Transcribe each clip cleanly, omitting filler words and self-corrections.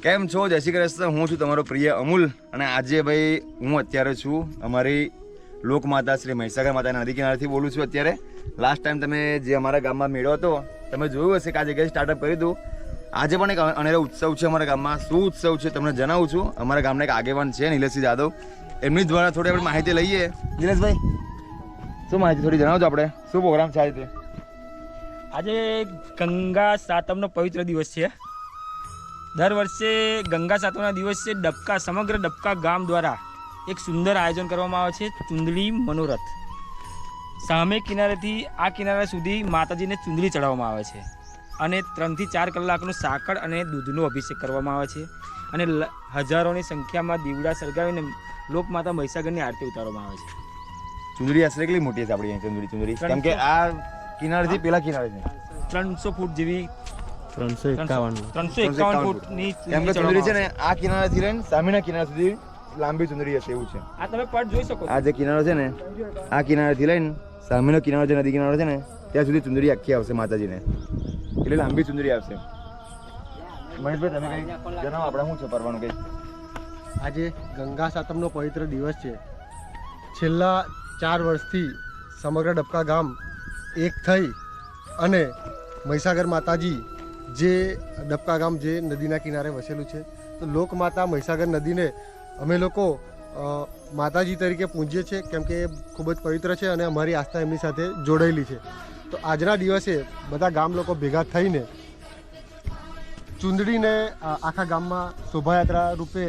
કેમ છો? જય શ્રી કૃષ્ણ. હું છું તમારો પ્રિય અમૂલ અને આજે ભાઈ હું અત્યારે છું અમારી લોકમાતા શ્રી મહીસાગર માતાના નદી કિનારેથી બોલું છું. અત્યારે લાસ્ટ ટાઈમ તમે જે અમારા ગામમાં મેળો હતો તમે જોયું હશે કે આ જગ્યાએ સ્ટાર્ટઅપ કર્યું હતું. આજે પણ એક અનેરો ઉત્સવ છે અમારા ગામમાં. શું ઉત્સવ છે તમને જણાવું છું. અમારા ગામના એક આગેવાન છે નિલેશસિંહ જાદવ, એમની દ્વારા થોડી આપણે માહિતી લઈએ. નિલેશભાઈ, શું માહિતી થોડી જણાવજો. આપણે શું પ્રોગ્રામ છે આજે? આજે ગંગા સાતમનો પવિત્ર દિવસ છે. દર વર્ષે ગંગા સાતમના દિવસે સમગ્ર ડબકા ગામ દ્વારા એક સુંદર આયોજન કરવામાં આવે છે, ચુંદડી મનોરથ. સામે કિનારેથી આ કિનારા સુધી માતાજીને ચુંદડી ચડાવવામાં આવે છે અને 3 થી 4 કલાકનો સાકર અને દૂધનો અભિષેક કરવામાં આવે છે અને હજારોની સંખ્યામાં દીવડા સળગાવીને લોકમાતા મહીસાગરની આરતી ઉતારવામાં આવે છે. ચુંદડી આશરે કેટલી મોટી છે આપણી અહીં ચુંદડી? કેમ કે આ કિનારેથી પેલા કિનારે છે 300 ફૂટ જેવી, 351 ફૂટની કેમ કે ચુંદડી છે ને આ કિનારેથી લઈને સામેના કિનારા સુધી લાંબી ચુંદડી હશે એવું છે. આ તમે પટ જોઈ શકો. આ જે કિનારો છે ને આ કિનારેથી લઈને સામેનો કિનારો જે નદી કિનારો છે ને ત્યાં સુધી ચુંદડી આખી આવશે માતાજીને, એટલે લાંબી ચુંદડી આવશે. મહેશભાઈ તમે કઈ જણાવો, આપણે શું છે પરવાનું કઈ? આજે ગંગા સાતમનો પવિત્ર દિવસ છે. છેલ્લા 4 વર્ષથી સમગ્ર ડબકા ગામ એક થઈ અને મહીસાગર માતાજી જે ડબકા ગામ જે નદીના કિનારે વસેલું છે, તો લોકમાતા મહીસાગર નદીને અમે લોકો માતાજી તરીકે પૂજીએ છીએ, કેમ કે એ ખૂબ જ પવિત્ર છે અને અમારી આસ્થા એમની સાથે જોડાયેલી છે. તો આજના દિવસે બધા ગામ લોકો ભેગા થઈને ચુંદડીને આખા ગામમાં શોભાયાત્રા રૂપે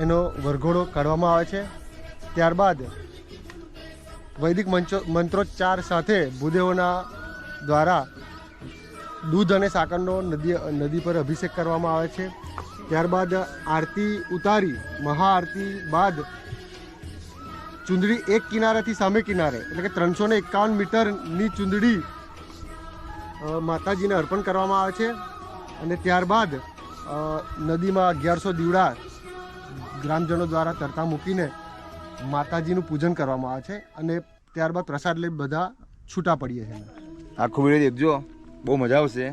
એનો વરઘોડો કાઢવામાં આવે છે. ત્યારબાદ વૈદિક મંત્રોચ્ચાર સાથે ભૂદેવોના દ્વારા દૂધ અને સાકરનો નદી પર અભિષેક કરવામાં આવે છે. ત્યારબાદ આરતી ઉતારી મહાઆરતી બાદ ચુંદડી એક કિનારેથી સામે કિનારે એટલે કે 351 મીટરની ચુંદડી માતાજીને અર્પણ કરવામાં આવે છે અને ત્યારબાદ નદીમાં 1100 દીવડા ગ્રામજનો દ્વારા તરતા મૂકીને માતાજીનું પૂજન કરવામાં આવે છે અને ત્યારબાદ પ્રસાદ લઈ બધા છૂટા પડીએ છીએ. આખું વિડીયો દેખજો, બહુ મજા આવશે.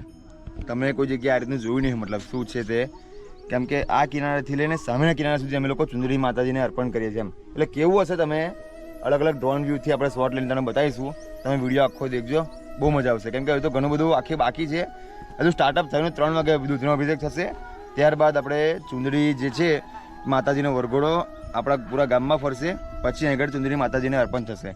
તમે કોઈ જગ્યાએ આ રીતનું જોયું નહીં, મતલબ શું છે તે. કેમ કે આ કિનારેથી લઈને સામેના કિનારા સુધી અમે લોકો ચુંદડી માતાજીને અર્પણ કરીએ છીએ. એટલે કેવું હશે તમે અલગ અલગ ડ્રોન વ્યૂથી આપણે શોર્ટ લઈને તમને બતાવીશું. તમે વિડીયો આખો દેખજો, બહુ મજા આવશે. કેમ કે હવે તો ઘણું બધું આખી બાકી છે. હજુ સ્ટાર્ટઅપ થયું 3 વાગે દૂધનો અભિષેક થશે. ત્યારબાદ આપણે ચુંદડી જે છે માતાજીનો વરઘોડો આપણા પૂરા ગામમાં ફરશે, પછી આગળ ચુંદડી માતાજીને અર્પણ થશે.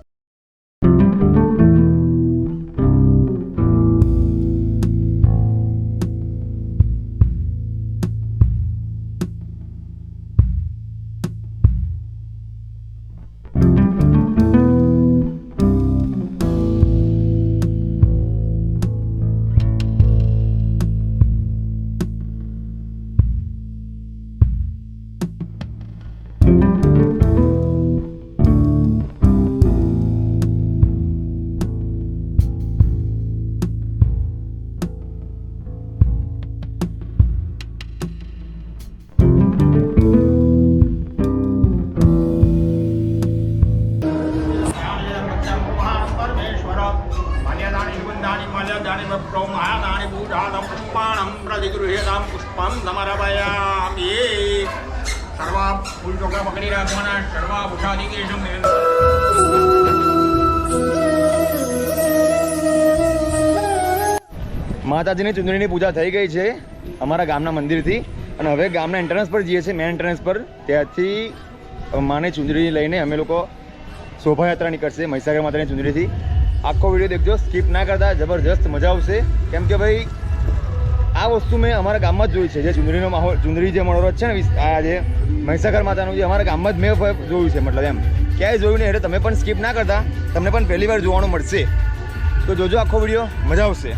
પુષ્પમ સમર્પયામિ. સર્વા ફૂલ ચોકડા પકડી રાખવાના. સર્વા ભૂષાધિકેશમ. માતાજીની ચુંદડીની પૂજા થઈ ગઈ છે અમારા ગામના મંદિરથી અને હવે ગામના એન્ટ્રન્સ પર જઈએ છીએ, મેન એન્ટ્રન્સ પર. ત્યાંથી માને ચુંદડી લઈને અમે લોકો શોભાયાત્રા નીકળશે મહીસાગર માતાની ચુંદડીથી. આખો વિડીયો દેખજો, સ્કીપ ના કરતા. જબરજસ્ત મજા આવશે. કેમ કે ભાઈ આ વસ્તુ મેં અમારા ગામમાં જ જોઈ છે, જે ચુંદડીનો માહોલ, ચુંદડી જે મનોરથ છે ને આ જે મહીસાગર માતાનું, જે અમારા ગામમાં જ મેં જોયું છે. મતલબ એમ ક્યાંય જોયું નહીં. એટલે તમે પણ સ્કીપ ના કરતા, તમને પણ પહેલી વાર જોવાનું મળશે. તો જોજો આખો વિડીયો, મજા આવશે.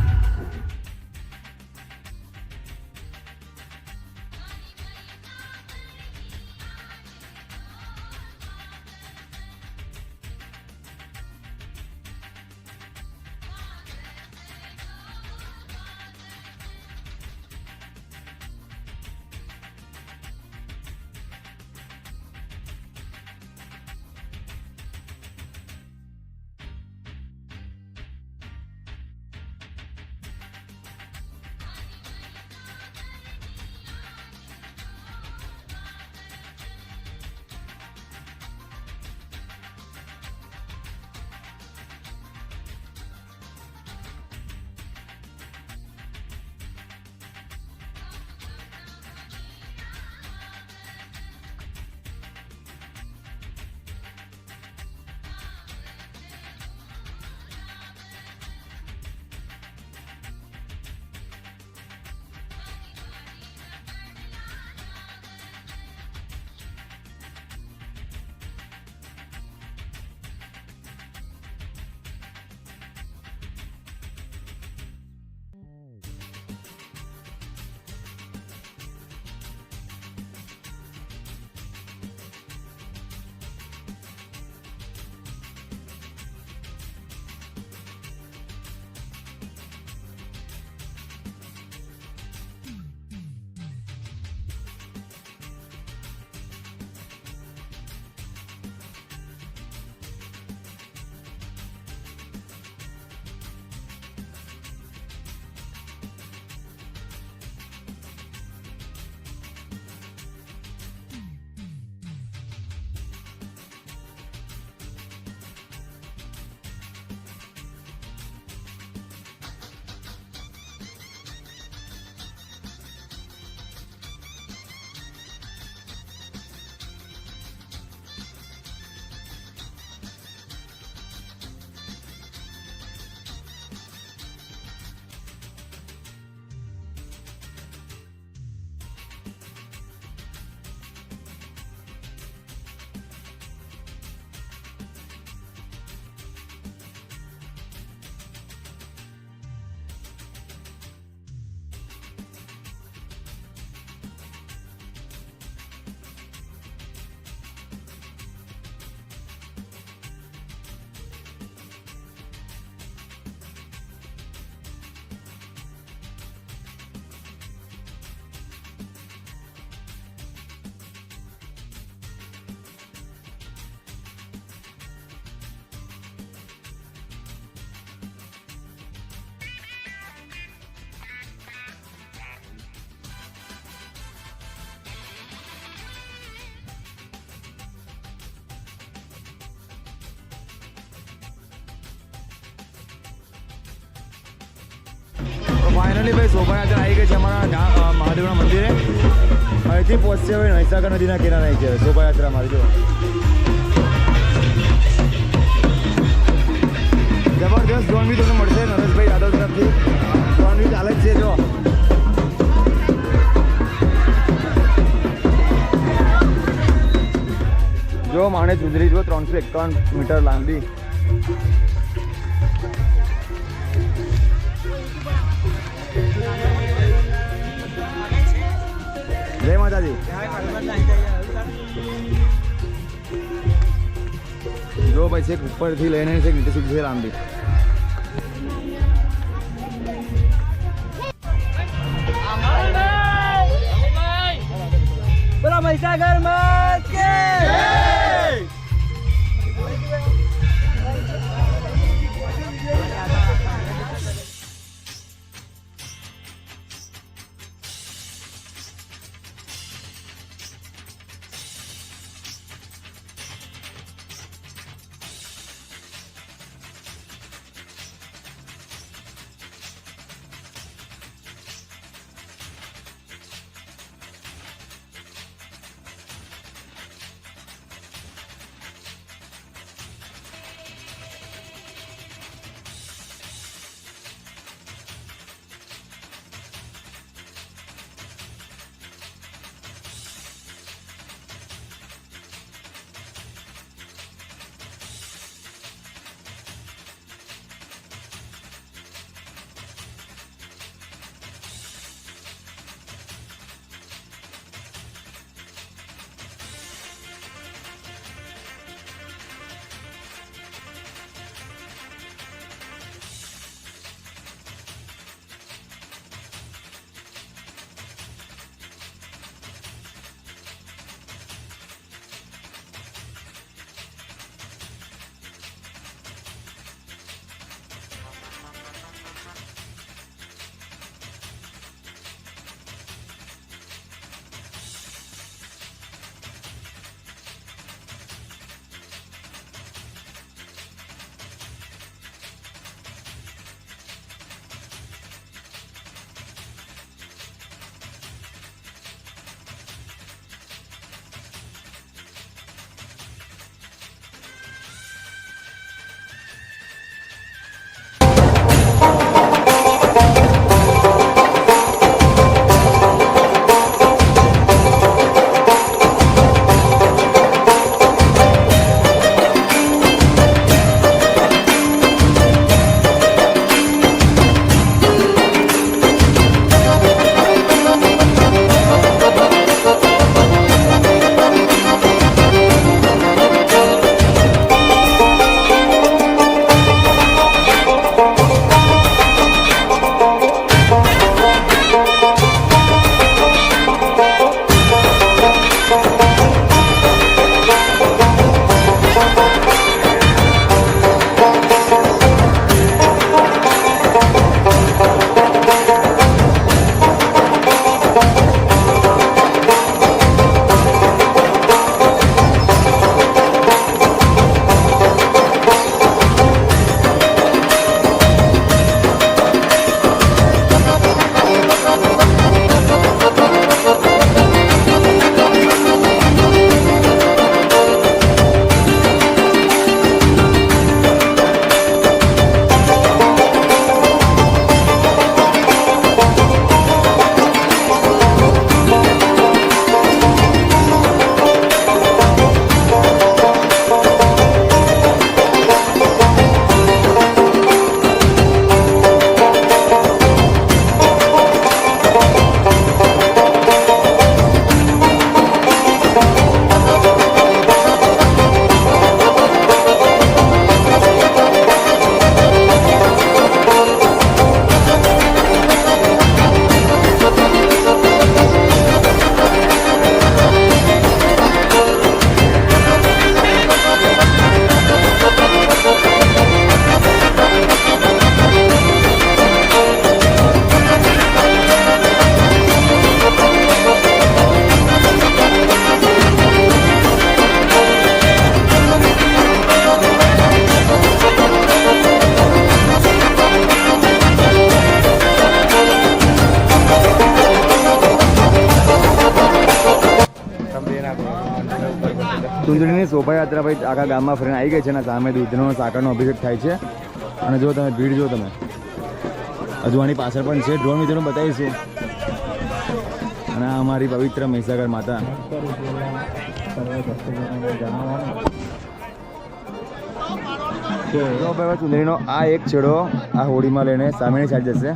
ફાઇનલી ભાઈ શોભાયાત્રા આવી ગઈ છે અમારા મહાદેવના મંદિરે. અહીંથી પહોંચશે હવે મહીસાગર નદીના કિનારે આવી છે શોભાયાત્રા મારી જો જબરદસ્ત ડોનવી તમને મળશે નરેશભાઈ યાદવ તરફથી. ડોનવી ચાલે જ છે જો માણે ચુંદરી જો 351 મીટર લાંબી. જય માતાજી. જો ભાઈ છેક ઉપરથી લઈને છેક નીચે સુધી છે લાંબી. બોલો મહીસાગર માં કે ચુંદડીની શોભાયાત્રા ભાઈ આખા ગામમાં ફરીને આવી ગઈ છે અને સામે દૂધનો સાકરનો અભિષેક થાય છે અને જો તમે ભીડ જો તમે હજુ આની પાછળ પણ છે ડ્રોન મિત્રો બતાવીશું અને આ અમારી પવિત્ર મહીસાગર માતા તો ભાઈ ચુંદડીનો આ એક છેડો આ હોડીમાં લઈને સામેની સાઈડ જશે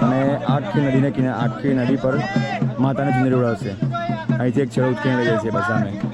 અને આખી નદીને કિનારે આખી નદી પર માતાને ચુંદડી ઉડાવશે અહીંથી એક છેડો ઉચકીને લઈ જાય છે બસ સામે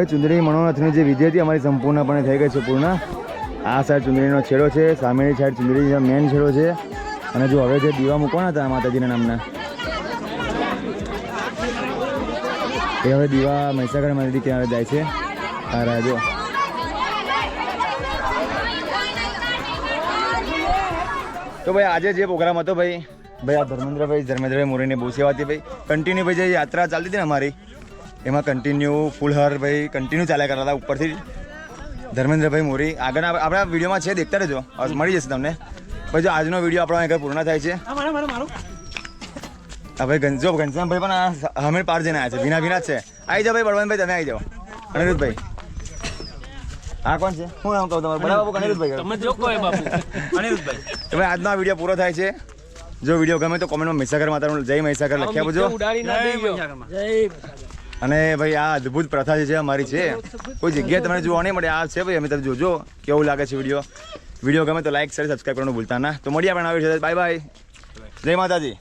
હવે ચુંદડી મનોનાથની જે વિધિ હતી અમારી સંપૂર્ણપણે થઈ ગઈ છે પૂર્ણ. આ સાઈડ ચુંદડીનો છેડો છે, સામેની સાઈડ ચુંદડીનો મેન છેડો છે. અને જો હવે જે દીવા મૂકવાના હતા માતાજીના નામના એ હવે દીવા મહીસાગર મંદિર કિનારે જાય છે. આ રાજો તો ભાઈ આજે જે પ્રોગ્રામ હતો ભાઈ આ ધર્મેન્દ્રભાઈ મોરીને બહુ સેવા હતી ભાઈ. કન્ટિન્યુ ભાઈ જે યાત્રા ચાલતી હતી ને અમારી એમાં કન્ટિન્યુ ફૂલહાર ભાઈ કન્ટિન્યુ ચાલ્યા કરતા હતા ઉપરથી. ધર્મેન્દ્રભાઈ મોરી આગળ આપણા વિડીયોમાં છે, દેખતા રહેજો, મળી જશે તમને. ભાઈ જો આજનો વિડીયો આપણો અહીં પૂર્ણ થાય છે. હા ભાઈ જો ઘનશ્યામભાઈ પણ હમે પાર જઈને આવ્યા છે, ભીના જ છે. આવી જાઓ ભાઈ બળવંતભાઈ, તમે આવી જાઓ. અનિરુદ્ધભાઈ હા કોણ છે? હું નામ કહું તમારું? બરાબર અનિરુદ્ધભાઈ. અનિરુદ્ધભાઈ. તો ભાઈ આજનો વિડીયો પૂરો થાય છે. જો વિડીયો ગમે તો કોમેન્ટમાં મહીસાગર માતાનું જય મહીસાગર લખી આપજો. અને ભાઈ આ અદ્ભુત પ્રથા જે છે અમારી છે, કોઈ જગ્યાએ તમને જોવા નહીં મળે. આ છે ભાઈ, અમે તમે જોજો કેવું લાગે છે વિડીયો ગમે તો લાઈક શેર સબસ્ક્રાઈબ કરવાનું ભૂલતા ના. તો મળીએ આપણે નવા વિડીયો. Bye bye. જય માતાજી.